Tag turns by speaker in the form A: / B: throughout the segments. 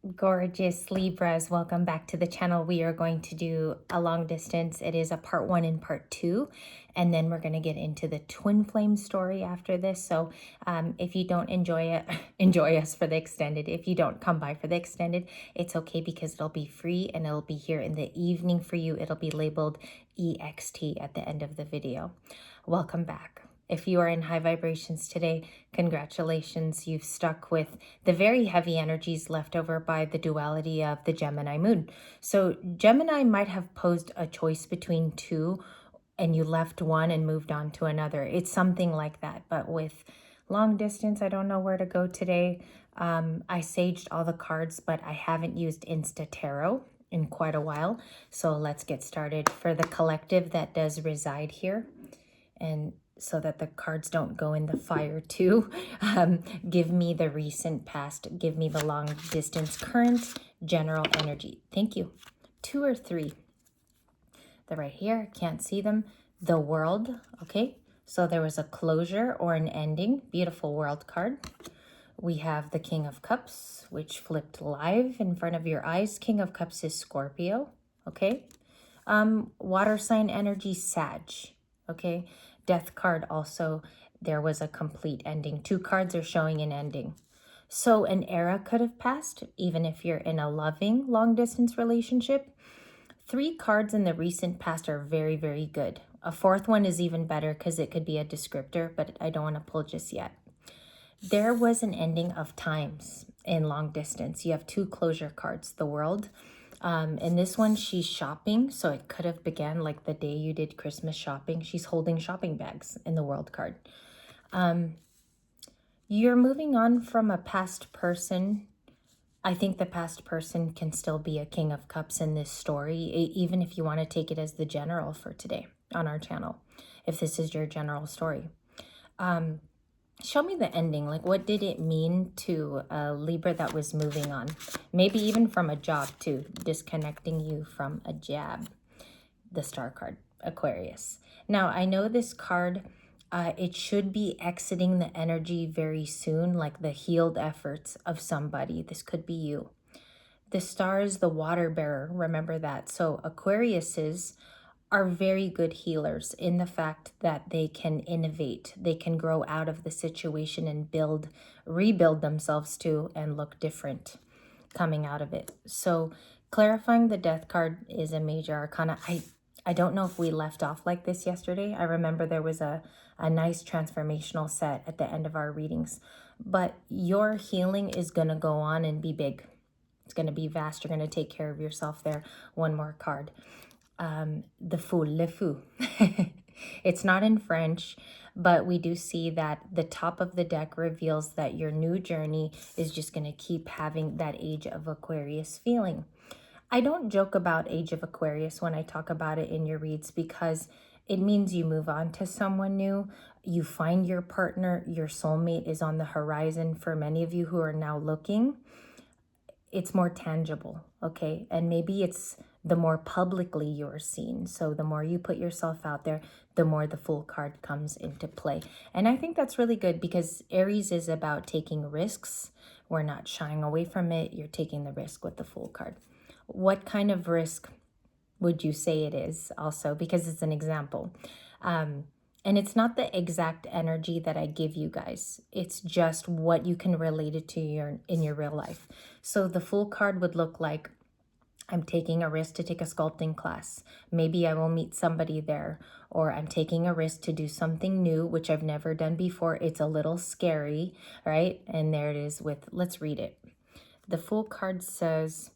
A: Gorgeous Libras, welcome back to the channel. We are going to do a long distance. It is a part 1 and part 2, and then we're going to get into the twin flame story after this. So if you don't enjoy it, enjoy us for the extended. If you don't come by for the extended, it's okay because it'll be free and it'll be here in the evening for you. It'll be labeled EXT at the end of the video. Welcome back. If you are in high vibrations today, congratulations. You've stuck with the very heavy energies left over by the duality of the Gemini moon. So Gemini might have posed a choice between two and you left one and moved on to another. It's something like that. But with long distance, I don't know where to go today. I saged all the cards, but I haven't used Insta Tarot in quite a while. So let's get started. For the collective that does reside here, and so that the cards don't go in the fire too, give me the recent past, give me the long distance current general energy. Thank you. 2 or 3. They're right here. Can't see them. The world. Okay. So there was a closure or an ending. Beautiful world card. We have the King of Cups, which flipped live in front of your eyes. King of Cups is Scorpio. Okay. Water sign energy, Sag. Okay. Death card also, there was a complete ending. 2 cards are showing an ending. So an era could have passed, even if you're in a loving long distance relationship. 3 cards in the recent past are very, very good. A 4th one is even better because it could be a descriptor, but I don't want to pull just yet. There was an ending of times in long distance. You have 2 closure cards, the world. In this one, she's shopping, so it could have began like the day you did Christmas shopping. She's holding shopping bags in the world card. You're moving on from a past person. I think the past person can still be a King of Cups in this story, even if you want to take it as the general for today on our channel, if this is your general story. Show me the ending. Like, what did it mean to a Libra that was moving on? Maybe even from a job too, disconnecting you from a jab. The star card, Aquarius. Now, I know this card, it should be exiting the energy very soon, like the healed efforts of somebody. This could be you. The star is the water bearer. Remember that. So Aquariuses are very good healers in the fact that they can innovate. They can grow out of the situation and rebuild themselves too and look different coming out of it. So clarifying the death card is a major arcana. I don't know if we left off like this yesterday. I remember there was a nice transformational set at the end of our readings. But your healing is going to go on and be big. It's going to be vast. You're going to take care of yourself there. One more card. The Fool, Le Fou. It's not in French, but we do see that the top of the deck reveals that your new journey is just going to keep having that Age of Aquarius feeling. I don't joke about Age of Aquarius when I talk about it in your reads because it means you move on to someone new. You find your partner, your soulmate is on the horizon. For many of you who are now looking, it's more tangible, okay? And maybe it's the more publicly you're seen. So the more you put yourself out there, the more the Fool card comes into play. And I think that's really good because Aries is about taking risks. We're not shying away from it. You're taking the risk with the Fool card. What kind of risk would you say it is also? Because it's an example. And it's not the exact energy that I give you guys. It's just what you can relate it to in your real life. So the Fool card would look like, I'm taking a risk to take a sculpting class. Maybe I will meet somebody there. Or I'm taking a risk to do something new, which I've never done before. It's a little scary, right? And there it is with, let's read it. The Fool card says,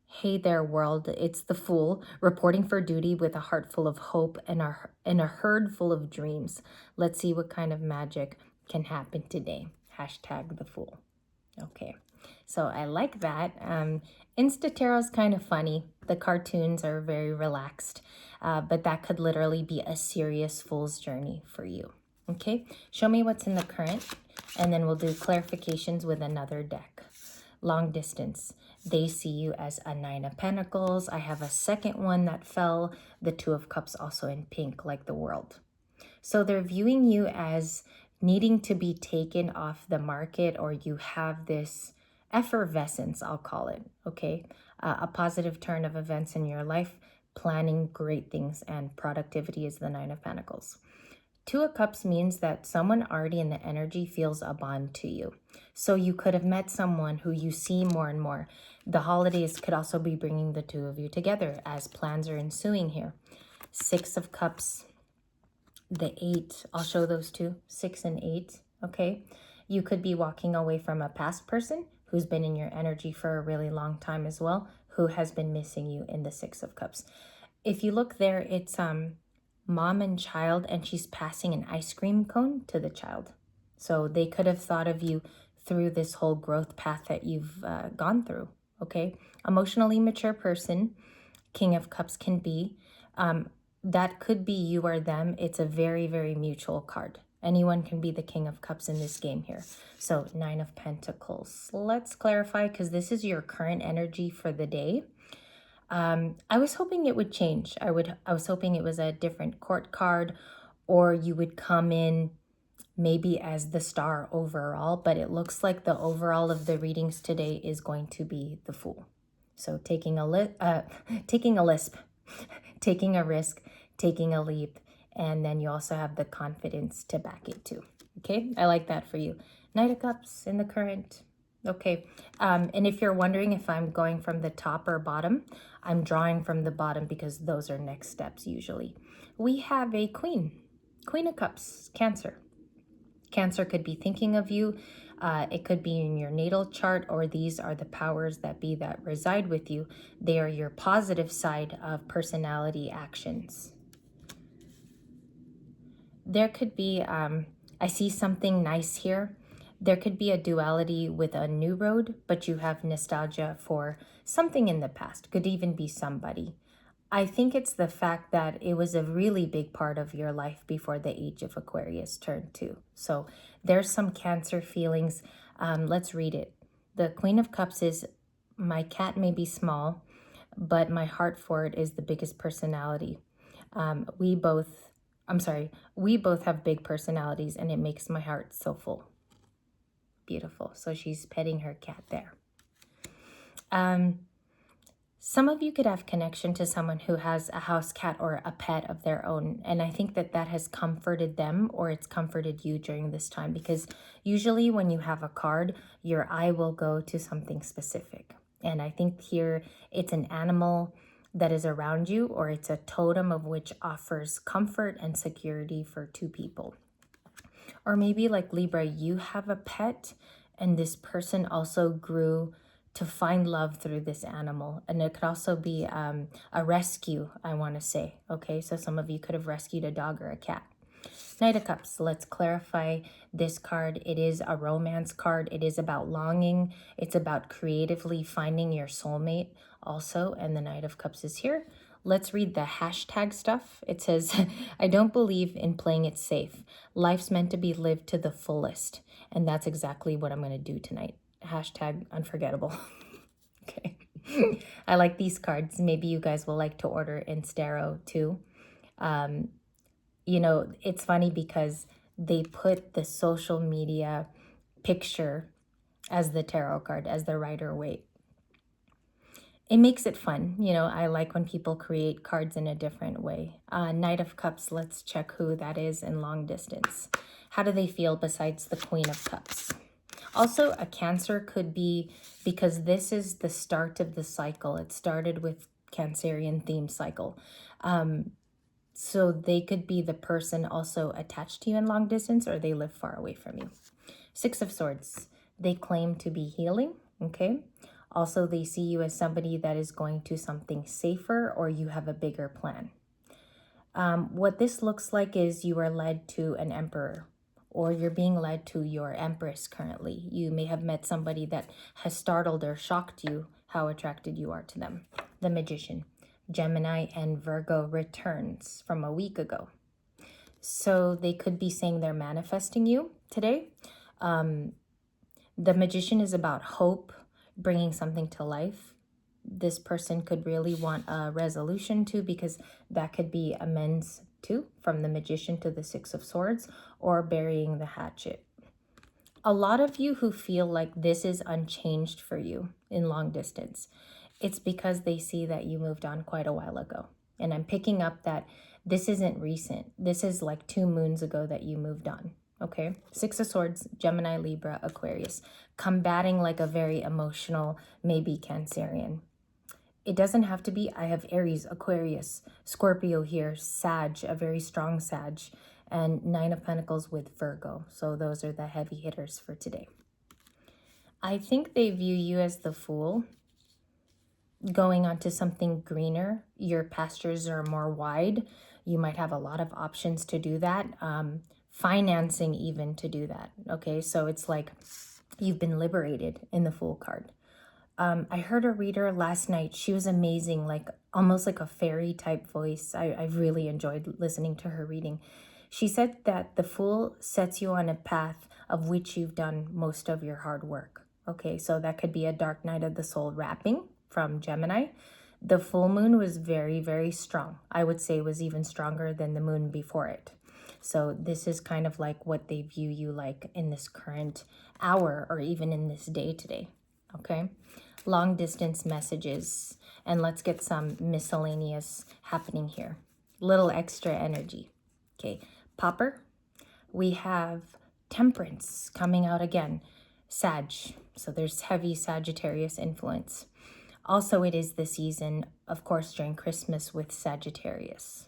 A: hey there, world. It's the Fool, reporting for duty with a heart full of hope and a herd full of dreams. Let's see what kind of magic can happen today. Hashtag the Fool. Okay, so I like that. Insta Tarot is kind of funny. The cartoons are very relaxed, but that could literally be a serious Fool's journey for you. Okay, show me what's in the current, and then we'll do clarifications with another deck. Long distance. They see you as a 9 of Pentacles. I have a second one that fell, the 2 of Cups also in pink, like the world. So they're viewing you as needing to be taken off the market, or you have this effervescence, I'll call it, okay? A positive turn of events in your life, planning great things, and productivity is the Nine of Pentacles. Two of Cups means that someone already in the energy feels a bond to you. So you could have met someone who you see more and more. The holidays could also be bringing the two of you together as plans are ensuing here. Six of Cups, the 8, I'll show those two, 6 and 8, okay? You could be walking away from a past person who's been in your energy for a really long time as well, who has been missing you in the Six of Cups. If you look there, it's mom and child, and she's passing an ice cream cone to the child. So they could have thought of you through this whole growth path that you've gone through, okay? Emotionally mature person, King of Cups can be. That could be you or them. It's a very, very mutual card. Anyone can be the King of Cups in this game here. So 9 of Pentacles. Let's clarify, because this is your current energy for the day. I was hoping it would change. I was hoping it was a different court card, or you would come in maybe as the star overall, but it looks like the overall of the readings today is going to be the Fool. So taking a lisp, taking a risk, taking a leap, and then you also have the confidence to back it too. Okay, I like that for you. Knight of Cups in the current. Okay, and if you're wondering if I'm going from the top or bottom, I'm drawing from the bottom because those are next steps usually. We have a Queen of Cups, Cancer. Cancer could be thinking of you. It could be in your natal chart, or these are the powers that be that reside with you. They are your positive side of personality actions. There could be, I see something nice here. There could be a duality with a new road, but you have nostalgia for something in the past. Could even be somebody. I think it's the fact that it was a really big part of your life before the age of Aquarius turned too. So there's some Cancer feelings. Let's read it. The Queen of Cups is, my cat may be small, but my heart for it is the biggest personality. We both have big personalities, and it makes my heart so full. Beautiful. So she's petting her cat there. Some of you could have connection to someone who has a house cat or a pet of their own. And I think that that has comforted them, or it's comforted you during this time, because usually when you have a card, your eye will go to something specific. And I think here it's an animal that is around you, or it's a totem of which offers comfort and security for two people. Or maybe like Libra, you have a pet and this person also grew to find love through this animal. And it could also be a rescue, I want to say. Okay, so some of you could have rescued a dog or a cat. Knight of Cups, let's clarify this card. It is a romance card. It is about longing. It's about creatively finding your soulmate also. And the Knight of Cups is here. Let's read the hashtag stuff. It says, I don't believe in playing it safe. Life's meant to be lived to the fullest. And that's exactly what I'm going to do tonight. Hashtag unforgettable. Okay. I like these cards. Maybe you guys will like to order in Staro too. You know, it's funny because they put the social media picture as the tarot card, as the Rider-Waite. It makes it fun. You know, I like when people create cards in a different way. Knight of Cups, let's check who that is in long distance. How do they feel besides the Queen of Cups? Also, a Cancer could be, because this is the start of the cycle. It started with Cancerian theme cycle. So they could be the person also attached to you in long distance, or they live far away from you. Six of Swords, they claim to be healing, okay? Also, they see you as somebody that is going to something safer, or you have a bigger plan. What this looks like is you are led to an emperor, or you're being led to your empress currently. You may have met somebody that has startled or shocked you how attracted you are to them. The Magician, Gemini and Virgo returns from a week ago. So they could be saying they're manifesting you today. The Magician is about hope, bringing something to life. This person could really want a resolution too, because that could be amends too, from the Magician to the Six of Swords, or burying the hatchet. A lot of you who feel like this is unchanged for you in long distance, it's because they see that you moved on quite a while ago. And I'm picking up that this isn't recent. This is like 2 moons ago that you moved on. Okay, Six of Swords, Gemini, Libra, Aquarius, combating like a very emotional, maybe Cancerian. It doesn't have to be. I have Aries, Aquarius, Scorpio here, Sag, a very strong Sag, and Nine of Pentacles with Virgo. So those are the heavy hitters for today. I think they view you as the Fool, going on to something greener. Your pastures are more wide. You might have a lot of options to do that. Financing even to do that. Okay, so it's like you've been liberated in the Fool card. I heard a reader last night. She was amazing, like almost like a fairy type voice. I really enjoyed listening to her reading. She said that the Fool sets you on a path of which you've done most of your hard work. Okay, so that could be a dark night of the soul wrapping from Gemini. The full moon was very, very strong. I would say it was even stronger than the moon before it. So this is kind of like what they view you like in this current hour or even in this day today. Okay, long distance messages, and let's get some miscellaneous happening here. Little extra energy. Okay, Popper, we have Temperance coming out again. Sag, so there's heavy Sagittarius influence. Also, it is the season, of course, during Christmas with Sagittarius.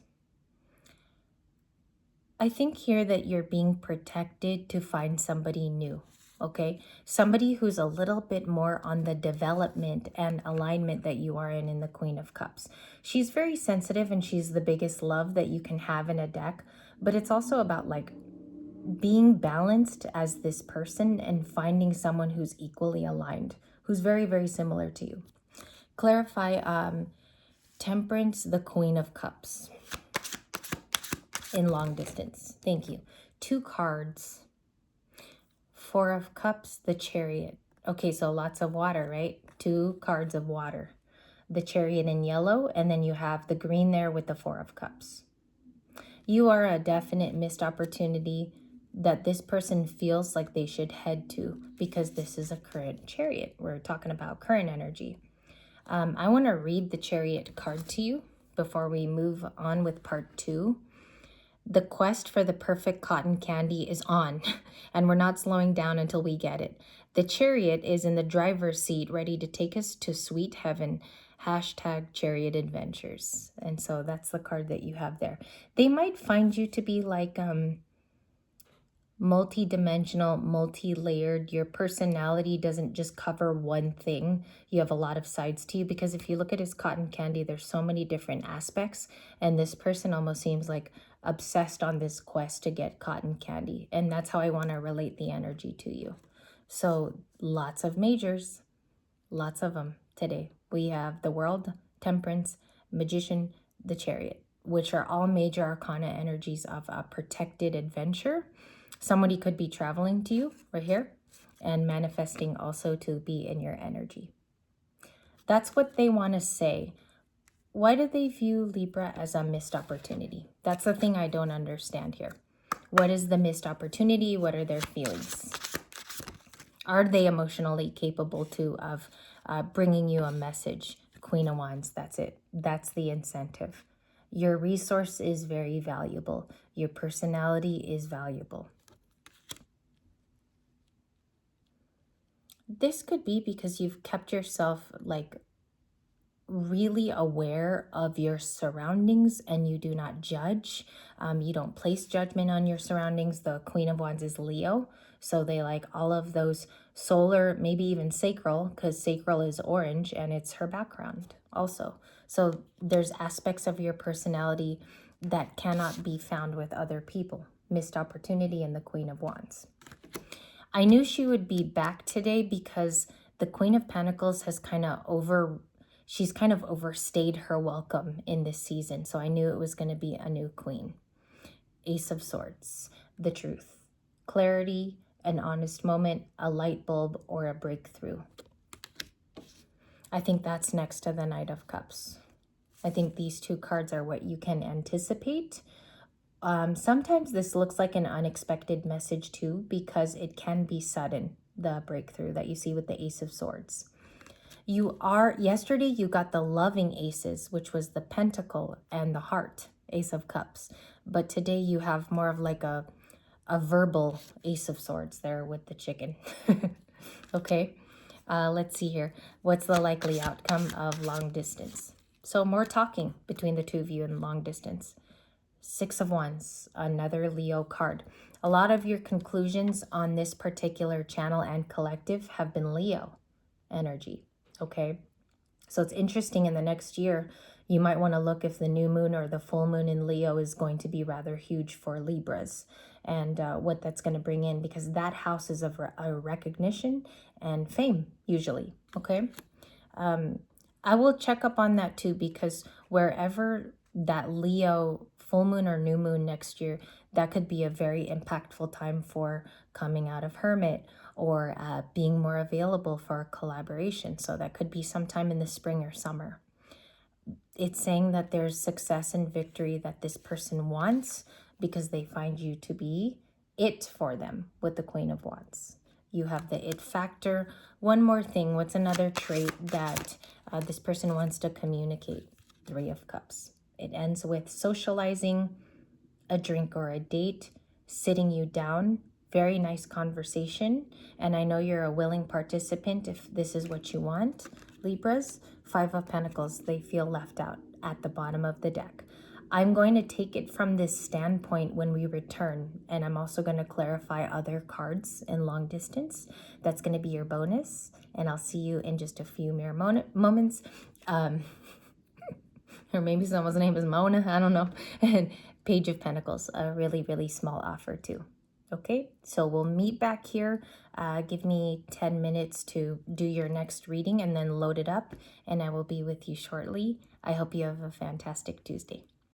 A: I think here that you're being protected to find somebody new. Okay, somebody who's a little bit more on the development and alignment that you are in the Queen of Cups. She's very sensitive and she's the biggest love that you can have in a deck, but it's also about like being balanced as this person and finding someone who's equally aligned, who's very, very similar to you. Clarify Temperance, the Queen of Cups in long distance. Thank you. 2 cards. 4 of Cups, the Chariot. Okay, so lots of water, right? 2 cards of water. The Chariot in yellow, and then you have the green there with the 4 of Cups. You are a definite missed opportunity that this person feels like they should head to because this is a current Chariot. We're talking about current energy. I want to read the Chariot card to you before we move on with part 2. The quest for the perfect cotton candy is on, and we're not slowing down until we get it. The Chariot is in the driver's seat, ready to take us to sweet heaven. Hashtag Chariot Adventures. And so that's the card that you have there. They might find you to be like multi-dimensional, multi-layered. Your personality doesn't just cover one thing. You have a lot of sides to you, because if you look at his cotton candy, there's so many different aspects, and this person almost seems like obsessed on this quest to get cotton candy, and that's how I want to relate the energy to you. So lots of majors, lots of them today. We have the World, Temperance, Magician, the Chariot, which are all major arcana energies of a protected adventure. Somebody could be traveling to you right here and manifesting also to be in your energy. That's what they want to say. Why do they view Libra as a missed opportunity? That's the thing I don't understand here. What is the missed opportunity? What are their feelings? Are they emotionally capable too of bringing you a message? Queen of Wands, that's it. That's the incentive. Your resource is very valuable. Your personality is valuable. This could be because you've kept yourself like really aware of your surroundings and you do not judge. You don't place judgment on your surroundings. The Queen of Wands is Leo, so they like all of those solar, maybe even sacral, because sacral is orange and it's her background also. So there's aspects of your personality that cannot be found with other people. Missed opportunity in the Queen of Wands. I knew she would be back today because the Queen of Pentacles has she's kind of overstayed her welcome in this season. So I knew it was going to be a new queen. Ace of Swords, the truth, clarity, an honest moment, a light bulb, or a breakthrough. I think that's next to the Knight of Cups. I think these 2 cards are what you can anticipate Sometimes this looks like an unexpected message too, because it can be sudden, the breakthrough that you see with the Ace of Swords. Yesterday you got the loving aces, which was the Pentacle and the Heart, Ace of Cups. But today you have more of like a verbal Ace of Swords there with the chicken. Okay, let's see here. What's the likely outcome of long distance? So more talking between the two of you in long distance. Six of Wands, another Leo card. A lot of your conclusions on this particular channel and collective have been Leo energy, okay? So it's interesting, in the next year, you might want to look if the new moon or the full moon in Leo is going to be rather huge for Libras, and what that's going to bring in, because that house is of a recognition and fame usually, okay? I will check up on that too, because wherever that Leo full moon or new moon next year, that could be a very impactful time for coming out of hermit, or being more available for collaboration. So that could be sometime in the spring or summer. It's saying that there's success and victory that this person wants, because they find you to be it for them with the Queen of Wands. You have the it factor. One more thing. What's another trait that this person wants to communicate? Three of Cups. It ends with socializing, a drink or a date, sitting you down, very nice conversation. And I know you're a willing participant if this is what you want. Libras, Five of Pentacles, they feel left out at the bottom of the deck. I'm going to take it from this standpoint when we return, and I'm also going to clarify other cards in long distance. That's going to be your bonus, and I'll see you in just a few mere moments. Or maybe someone's name is Mona, I don't know. And Page of Pentacles, a really, really small offer too. Okay, so we'll meet back here. Give me 10 minutes to do your next reading and then load it up, and I will be with you shortly. I hope you have a fantastic Tuesday.